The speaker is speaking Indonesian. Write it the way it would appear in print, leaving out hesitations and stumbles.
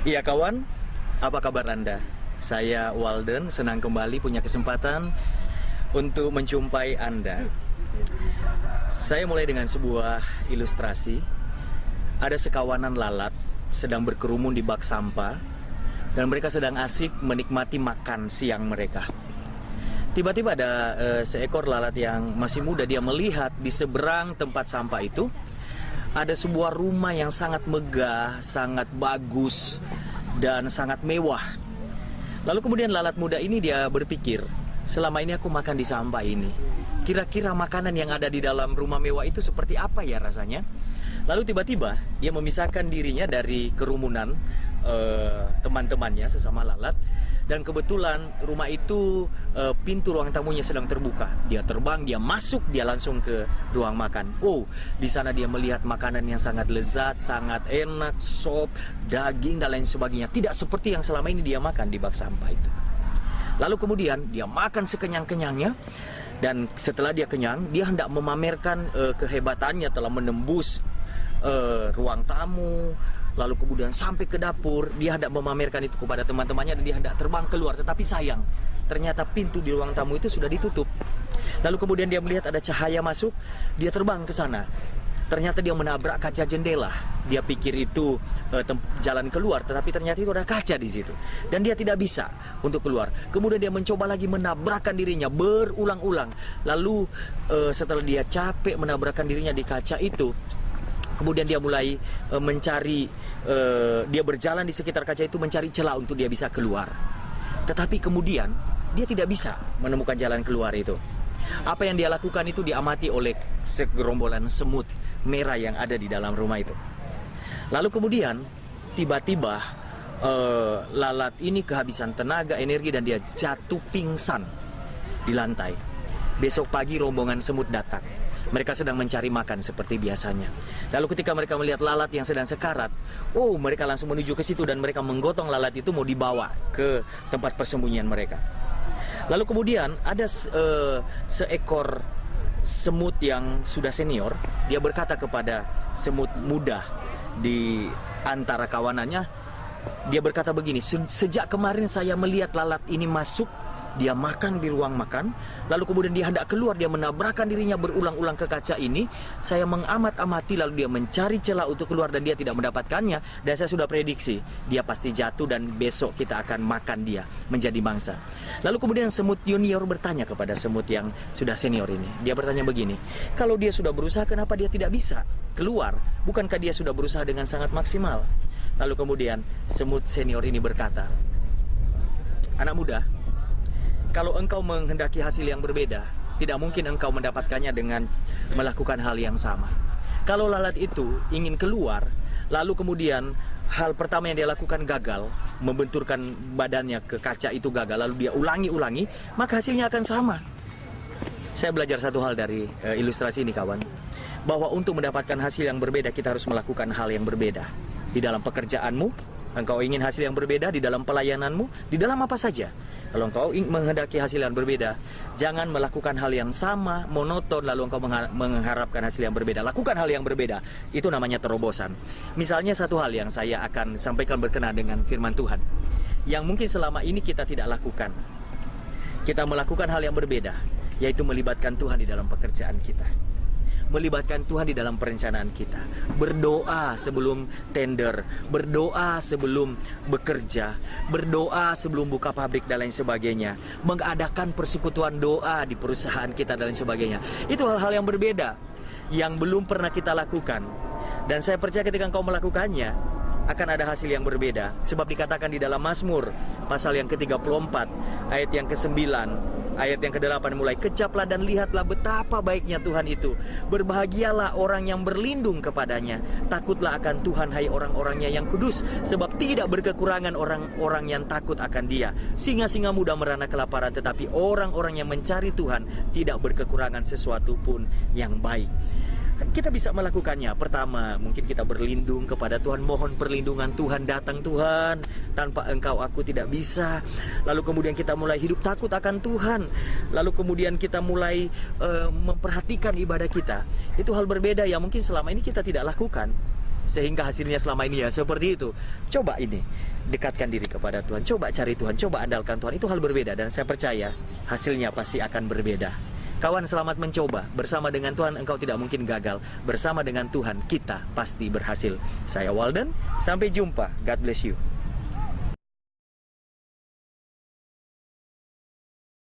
Iya kawan, apa kabar Anda? Saya Walden, senang kembali punya kesempatan untuk menjumpai Anda. Saya mulai dengan sebuah ilustrasi. Ada sekawanan lalat sedang berkerumun di bak sampah dan mereka sedang asik menikmati makan siang mereka. Tiba-tiba ada seekor lalat yang masih muda, dia melihat di seberang tempat sampah itu ada sebuah rumah yang sangat megah, sangat bagus, dan sangat mewah. Lalu kemudian lalat muda ini dia berpikir, selama ini aku makan di sampah ini, kira-kira makanan yang ada di dalam rumah mewah itu seperti apa ya rasanya? Lalu tiba-tiba dia memisahkan dirinya dari kerumunan teman-temannya sesama lalat. Dan kebetulan rumah itu pintu ruang tamunya sedang terbuka. Dia terbang, dia masuk, dia langsung ke ruang makan. Oh, di sana dia melihat makanan yang sangat lezat, sangat enak, sop, daging dan lain sebagainya. Tidak seperti yang selama ini dia makan di bak sampah itu. Lalu kemudian dia makan sekenyang-kenyangnya. Dan setelah dia kenyang, dia hendak memamerkan kehebatannya telah menembus ruang tamu. Lalu kemudian sampai ke dapur, dia hendak memamerkan itu kepada teman-temannya dan dia hendak terbang keluar. Tetapi sayang, ternyata pintu di ruang tamu itu sudah ditutup. Lalu kemudian dia melihat ada cahaya masuk, dia terbang ke sana. Ternyata dia menabrak kaca jendela. Dia pikir itu jalan keluar, tetapi ternyata itu ada kaca di situ. Dan dia tidak bisa untuk keluar. Kemudian dia mencoba lagi menabrakkan dirinya berulang-ulang. Lalu setelah dia capek menabrakkan dirinya di kaca itu, kemudian dia mulai mencari, dia berjalan di sekitar kaca itu mencari celah untuk dia bisa keluar. Tetapi kemudian dia tidak bisa menemukan jalan keluar itu. Apa yang dia lakukan itu diamati oleh segerombolan semut merah yang ada di dalam rumah itu. Lalu kemudian tiba-tiba lalat ini kehabisan tenaga, energi dan dia jatuh pingsan di lantai. Besok pagi rombongan semut datang. Mereka sedang mencari makan seperti biasanya. Lalu ketika mereka melihat lalat yang sedang sekarat, mereka langsung menuju ke situ dan mereka menggotong lalat itu mau dibawa ke tempat persembunyian mereka. Lalu kemudian ada seekor semut yang sudah senior, dia berkata kepada semut muda di antara kawanannya, dia berkata begini, sejak kemarin saya melihat lalat ini masuk, dia makan di ruang makan, lalu kemudian dia hendak keluar, dia menabrakkan dirinya berulang-ulang ke kaca ini. Saya mengamat-amati, lalu dia mencari celah untuk keluar dan dia tidak mendapatkannya. Dan saya sudah prediksi, dia pasti jatuh dan besok kita akan makan dia menjadi mangsa. Lalu kemudian semut junior bertanya kepada semut yang sudah senior ini. Dia bertanya begini, kalau dia sudah berusaha, kenapa dia tidak bisa keluar? Bukankah dia sudah berusaha dengan sangat maksimal? Lalu kemudian semut senior ini berkata, anak muda, kalau engkau menghendaki hasil yang berbeda, tidak mungkin engkau mendapatkannya dengan melakukan hal yang sama. Kalau lalat itu ingin keluar, lalu kemudian hal pertama yang dia lakukan gagal, membenturkan badannya ke kaca itu gagal, lalu dia ulangi-ulangi, maka hasilnya akan sama. Saya belajar satu hal dari ilustrasi ini kawan, bahwa untuk mendapatkan hasil yang berbeda kita harus melakukan hal yang berbeda. Di dalam pekerjaanmu, engkau ingin hasil yang berbeda, di dalam pelayananmu, di dalam apa saja. Kalau engkau menghendaki hasil yang berbeda, jangan melakukan hal yang sama, monoton, lalu engkau mengharapkan hasil yang berbeda. Lakukan hal yang berbeda, itu namanya terobosan. Misalnya satu hal yang saya akan sampaikan berkenaan dengan firman Tuhan, yang mungkin selama ini kita tidak lakukan. Kita melakukan hal yang berbeda, yaitu melibatkan Tuhan di dalam pekerjaan kita. Melibatkan Tuhan di dalam perencanaan kita. Berdoa sebelum tender, berdoa sebelum bekerja, berdoa sebelum buka pabrik dan lain sebagainya. Mengadakan persekutuan doa di perusahaan kita dan lain sebagainya. Itu hal-hal yang berbeda yang belum pernah kita lakukan. Dan saya percaya ketika engkau melakukannya akan ada hasil yang berbeda. Sebab dikatakan di dalam Mazmur pasal yang ke-34 ayat yang ke-9, ayat yang ke-8 mulai, kecaplah dan lihatlah betapa baiknya Tuhan itu. Berbahagialah orang yang berlindung kepadanya. Takutlah akan Tuhan hai orang-orangnya yang kudus, sebab tidak berkekurangan orang-orang yang takut akan Dia. Singa-singa muda merana kelaparan, tetapi orang-orang yang mencari Tuhan tidak berkekurangan sesuatu pun yang baik. Kita bisa melakukannya. Pertama, mungkin kita berlindung kepada Tuhan, mohon perlindungan Tuhan, datang Tuhan, tanpa Engkau aku tidak bisa. Lalu kemudian kita mulai hidup takut akan Tuhan. Lalu kemudian kita mulai memperhatikan ibadah kita. Itu hal berbeda yang mungkin selama ini kita tidak lakukan. sehingga hasilnya selama ini ya seperti itu. Coba ini, dekatkan diri kepada Tuhan, coba cari Tuhan, coba andalkan Tuhan. Itu hal berbeda dan saya percaya hasilnya pasti akan berbeda. Kawan, selamat mencoba. Bersama dengan Tuhan engkau tidak mungkin gagal. Bersama dengan Tuhan kita pasti berhasil. Saya Walden, sampai jumpa. God bless you.